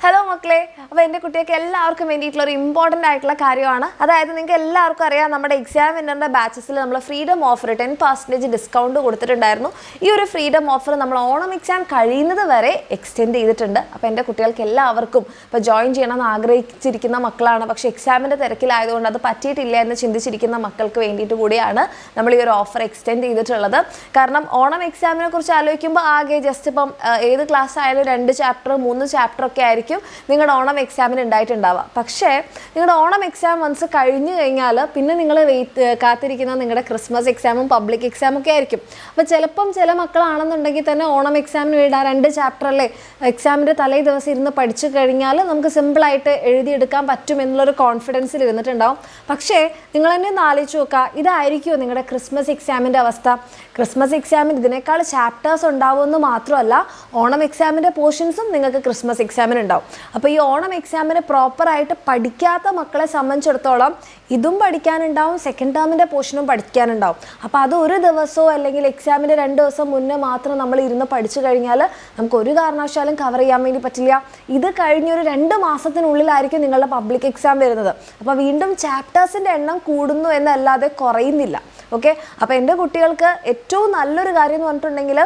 Hello മക്കളെ, അപ്പോൾ എൻ്റെ കുട്ടികൾക്ക് എല്ലാവർക്കും വേണ്ടിയിട്ടുള്ള ഒരു ഇമ്പോർട്ടൻ്റ് ആയിട്ടുള്ള കാര്യമാണ്. അതായത് നിങ്ങൾക്ക് എല്ലാവർക്കും അറിയാം, നമ്മുടെ എക്സാം വിന്നറിൻ്റെ ബാച്ചസിൽ നമ്മൾ ഫ്രീഡം ഓഫർ 10% ഡിസ്കൗണ്ട് കൊടുത്തിട്ടുണ്ടായിരുന്നു. ഈ ഒരു ഫ്രീഡം ഓഫർ നമ്മൾ ഓണം എക്സാം കഴിയുന്നത് വരെ എക്സ്റ്റെൻഡ് ചെയ്തിട്ടുണ്ട്. അപ്പോൾ എൻ്റെ കുട്ടികൾക്ക് എല്ലാവർക്കും ഇപ്പോൾ ജോയിൻ ചെയ്യണമെന്ന് ആഗ്രഹിച്ചിരിക്കുന്ന മക്കളാണ്, പക്ഷേ എക്സാമിൻ്റെ തിരക്കിലായതുകൊണ്ട് അത് പറ്റിയിട്ടില്ല എന്ന് ചിന്തിച്ചിരിക്കുന്ന മക്കൾക്ക് വേണ്ടിയിട്ട് കൂടിയാണ് നമ്മൾ ഈ ഒരു ഓഫർ എക്സ്റ്റെൻഡ് ചെയ്തിട്ടുള്ളത്. കാരണം ഓണം എക്സാമിനെ കുറിച്ച് ആലോചിക്കുമ്പോൾ ആകെ ജസ്റ്റ് ഇപ്പം ഏത് ക്ലാസ് ആയാലും 2 ചാപ്റ്റർ 3 ചാപ്റ്റർ ഒക്കെ ആയിരിക്കും നിങ്ങളുടെ ഓണം എക്സാമിന് ഉണ്ടായിട്ടുണ്ടാവുക. പക്ഷേ നിങ്ങളുടെ ഓണം എക്സാം വൺസ് കഴിഞ്ഞു കഴിഞ്ഞാൽ പിന്നെ നിങ്ങൾ കാത്തിരിക്കുന്ന നിങ്ങളുടെ ക്രിസ്മസ് എക്സാമും പബ്ലിക് എക്സാമും ഒക്കെ ആയിരിക്കും. അപ്പോൾ ചിലപ്പം ചില മക്കളാണെന്നുണ്ടെങ്കിൽ തന്നെ ഓണം എക്സാമിന് വേണ്ടി ആ 2 ചാപ്റ്ററല്ലേ എക്സാമിൻ്റെ തലേ ദിവസം ഇരുന്ന് പഠിച്ചു കഴിഞ്ഞാൽ നമുക്ക് സിമ്പിളായിട്ട് എഴുതിയെടുക്കാൻ പറ്റും എന്നുള്ളൊരു കോൺഫിഡൻസിൽ ഇരുന്നിട്ടുണ്ടാവും. പക്ഷേ നിങ്ങൾ തന്നെ ഒന്ന് ആലോചിച്ച് നോക്കുക, ഇതായിരിക്കുമോ നിങ്ങളുടെ ക്രിസ്മസ് എക്സാമിൻ്റെ അവസ്ഥ? ക്രിസ്മസ് എക്സാമിന് ഇതിനേക്കാൾ ചാപ്റ്റേഴ്സ് ഉണ്ടാവുമെന്ന് മാത്രമല്ല, ഓണം എക്സാമിൻ്റെ പോർഷൻസും നിങ്ങൾക്ക് ക്രിസ്മസ് എക്സാമിന് ഉണ്ടാവും. അപ്പോൾ ഈ ഓണം എക്സാമിന് പ്രോപ്പറായിട്ട് പഠിക്കാത്ത മക്കളെ സംബന്ധിച്ചിടത്തോളം ഇതും പഠിക്കാനുണ്ടാവും, സെക്കൻഡ് ടേമിൻ്റെ പോർഷനും പഠിക്കാനുണ്ടാവും. അപ്പോൾ അത് ഒരു ദിവസമോ അല്ലെങ്കിൽ എക്സാമിൻ്റെ 2 ദിവസം മുന്നേ മാത്രം നമ്മൾ ഇരുന്ന് പഠിച്ചു കഴിഞ്ഞാൽ നമുക്ക് ഒരു കാരണവശാലും കവർ ചെയ്യാൻ വേണ്ടി പറ്റില്ല. ഇത് കഴിഞ്ഞൊരു 2 മാസത്തിനുള്ളിലായിരിക്കും നിങ്ങളുടെ പബ്ലിക് എക്സാം വരുന്നത്. അപ്പോൾ വീണ്ടും ചാപ്റ്റേഴ്സിൻ്റെ എണ്ണം കൂടുന്നു എന്നല്ലാതെ കുറയുന്നില്ല. ഓക്കെ, അപ്പോൾ എൻ്റെ കുട്ടികൾക്ക് ഏറ്റവും നല്ലൊരു കാര്യം എന്ന് പറഞ്ഞിട്ടുണ്ടെങ്കിൽ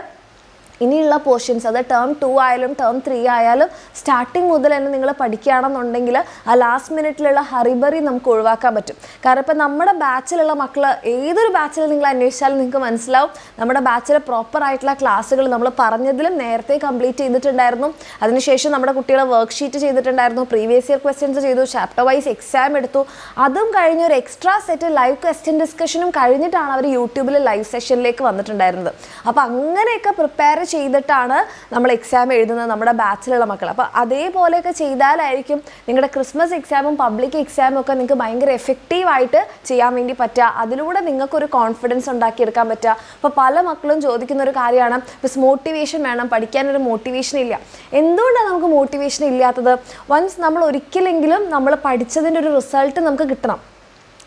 ഇനിയുള്ള പോർഷൻസ്, അത് ടേം 2 ആയാലും ടേം 3 ആയാലും സ്റ്റാർട്ടിങ് മുതൽ തന്നെ നിങ്ങൾ പഠിക്കുകയാണെന്നുണ്ടെങ്കിൽ ആ ലാസ്റ്റ് മിനിറ്റിലുള്ള ഹറിബറി നമുക്ക് ഒഴിവാക്കാൻ പറ്റും. കാരണം ഇപ്പം നമ്മുടെ ബാച്ചിലുള്ള മക്കൾ ഏതൊരു ബാച്ചിൽ നിങ്ങൾ അന്വേഷിച്ചാലും നിങ്ങൾക്ക് മനസ്സിലാവും, നമ്മുടെ ബാച്ചിലെ പ്രോപ്പറായിട്ടുള്ള ക്ലാസ്സുകൾ നമ്മൾ പറഞ്ഞതിലും നേരത്തെ കംപ്ലീറ്റ് ചെയ്തിട്ടുണ്ടായിരുന്നു. അതിനുശേഷം നമ്മുടെ കുട്ടികളെ വർക്ക്ഷീറ്റ് ചെയ്തിട്ടുണ്ടായിരുന്നു, പ്രീവിയസ് ഇയർ ക്വസ്റ്റ്യൻസ് ചെയ്തു, ചാപ്റ്റർ വൈസ് എക്സാം എടുത്തു. അതും കഴിഞ്ഞ് ഒരു എക്സ്ട്രാ സെറ്റ് ലൈവ് ക്വസ്റ്റ്യൻ ഡിസ്കഷനും കഴിഞ്ഞിട്ടാണ് അവർ യൂട്യൂബിൽ ലൈവ് സെഷനിലേക്ക് വന്നിട്ടുണ്ടായിരുന്നത്. അപ്പോൾ അങ്ങനെയൊക്കെ പ്രിപ്പയർ ചെയ്തിട്ടാണ് നമ്മൾ എക്സാം എഴുതുന്നത് നമ്മുടെ ബാച്ചിലുള്ള മക്കൾ. അപ്പോൾ അതേപോലെയൊക്കെ ചെയ്താലായിരിക്കും നിങ്ങളുടെ ക്രിസ്മസ് എക്സാമും പബ്ലിക് എക്സാമും ഒക്കെ നിങ്ങൾക്ക് ഭയങ്കര എഫക്റ്റീവായിട്ട് ചെയ്യാൻ വേണ്ടി പറ്റുക. അതിലൂടെ നിങ്ങൾക്കൊരു കോൺഫിഡൻസ് ഉണ്ടാക്കിയെടുക്കാൻ പറ്റുക. അപ്പോൾ പല മക്കളും ചോദിക്കുന്ന ഒരു കാര്യമാണ്, ബസ് മോട്ടിവേഷൻ വേണം, പഠിക്കാനൊരു മോട്ടിവേഷൻ ഇല്ല. എന്തുകൊണ്ടാണ് നമുക്ക് മോട്ടിവേഷൻ ഇല്ലാത്തത്? വൺസ് നമ്മൾ ഒരിക്കലെങ്കിലും നമ്മൾ പഠിച്ചതിൻ്റെ ഒരു റിസൾട്ട് നമുക്ക് കിട്ടണം.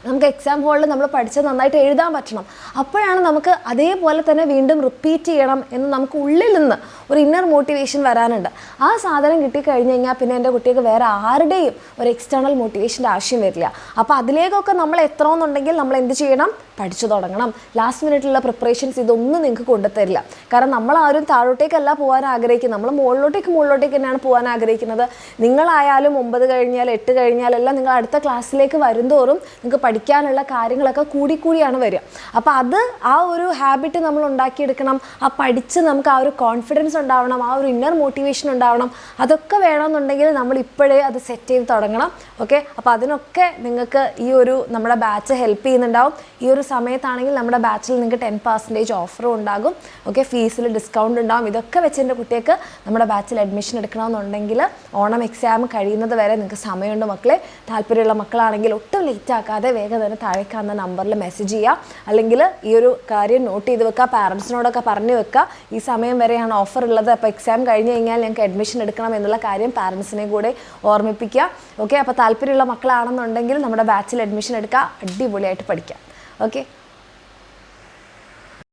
നമുക്ക് എക്സാം ഹോളിൽ നമ്മൾ പഠിച്ചത് നന്നായിട്ട് എഴുതാൻ പറ്റണം. അപ്പോഴാണ് നമുക്ക് അതേപോലെ തന്നെ വീണ്ടും റിപ്പീറ്റ് ചെയ്യണം എന്ന് നമുക്ക് ഉള്ളിൽ നിന്ന് ഒരു ഇന്നർ മോട്ടിവേഷൻ വരാനുണ്ട്. ആ സാധനം കിട്ടിക്കഴിഞ്ഞ് കഴിഞ്ഞാൽ പിന്നെ എൻ്റെ കുട്ടികൾക്ക് വേറെ ആരുടെയും ഒരു എക്സ്റ്റേണൽ മോട്ടിവേഷൻ്റെ ആവശ്യം വരില്ല. അപ്പോൾ അതിലേക്കൊക്കെ നമ്മൾ എത്തണമെന്നുണ്ടെങ്കിൽ നമ്മൾ എന്ത് ചെയ്യണം? പഠിച്ചു തുടങ്ങണം. ലാസ്റ്റ് മിനിറ്റിലുള്ള പ്രിപ്പറേഷൻസ് ഇതൊന്നും നിങ്ങൾക്ക് കൊണ്ടുതരില്ല. കാരണം നമ്മളാരും താഴോട്ടേക്കല്ല പോകാൻ ആഗ്രഹിക്കുന്നത്, നമ്മൾ മുകളിലോട്ടേക്ക് തന്നെയാണ് പോകാൻ ആഗ്രഹിക്കുന്നത്. നിങ്ങളായാലും 9 കഴിഞ്ഞാൽ 8 കഴിഞ്ഞാലെല്ലാം നിങ്ങൾ അടുത്ത ക്ലാസ്സിലേക്ക് വരുന്തോറും നിങ്ങൾക്ക് പഠിക്കാനുള്ള കാര്യങ്ങളൊക്കെ കൂടിയാണ് വരിക. അപ്പോൾ അത് ആ ഒരു ഹാബിറ്റ് നമ്മൾ ഉണ്ടാക്കിയെടുക്കണം. ആ പഠിച്ച് നമുക്ക് ആ ഒരു കോൺഫിഡൻസ് ഉണ്ടാവണം, ആ ഒരു ഇന്നർ മോട്ടിവേഷൻ ഉണ്ടാവണം. അതൊക്കെ വേണമെന്നുണ്ടെങ്കിൽ നമ്മൾ ഇപ്പോഴേ അത് സെറ്റ് ചെയ്ത് തുടങ്ങണം. ഓക്കെ, അപ്പോൾ അതിനൊക്കെ നിങ്ങൾക്ക് ഈ ഒരു നമ്മുടെ ബാച്ച് ഹെൽപ്പ് ചെയ്യുന്നുണ്ടാവും. ഈ ഒരു സമയത്താണെങ്കിൽ നമ്മുടെ ബാച്ചിൽ നിങ്ങൾക്ക് 10% ഓഫറും ഉണ്ടാകും. ഓക്കെ, ഫീസിൽ ഡിസ്കൗണ്ട് ഉണ്ടാകും. ഇതൊക്കെ വെച്ച് എൻ്റെ കുട്ടികൾക്ക് നമ്മുടെ ബാച്ചിൽ അഡ്മിഷൻ എടുക്കണമെന്നുണ്ടെങ്കിൽ ഓണം എക്സാം കഴിയുന്നത് വരെ നിങ്ങൾക്ക് സമയമുണ്ട് മക്കളെ. താല്പര്യമുള്ള മക്കളാണെങ്കിൽ ഒട്ടും ലേറ്റ് ആക്കാതെ വേഗം തന്നെ താഴെ കാണുന്ന നമ്പറിൽ മെസ്സേജ് ചെയ്യുക. അല്ലെങ്കിൽ ഈ ഒരു കാര്യം നോട്ട് ചെയ്ത് വെക്കുക, പാരൻസിനോടൊക്കെ പറഞ്ഞു വെക്കുക. ഈ സമയം വരെയാണ് ഓഫർ ഉള്ളത്, അപ്പോൾ എക്സാം കഴിഞ്ഞ് കഴിഞ്ഞാൽ ഞങ്ങൾക്ക് അഡ്മിഷൻ എടുക്കണം എന്നുള്ള കാര്യം പാരൻസിനെ കൂടെ ഓർമ്മിപ്പിക്കുക. ഓക്കെ, അപ്പോൾ താല്പര്യമുള്ള മക്കളാണെന്നുണ്ടെങ്കിൽ നമ്മുടെ ബാച്ചിൽ അഡ്മിഷൻ എടുക്കുക, അടിപൊളിയായിട്ട് പഠിക്കാം. ഓക്കെ.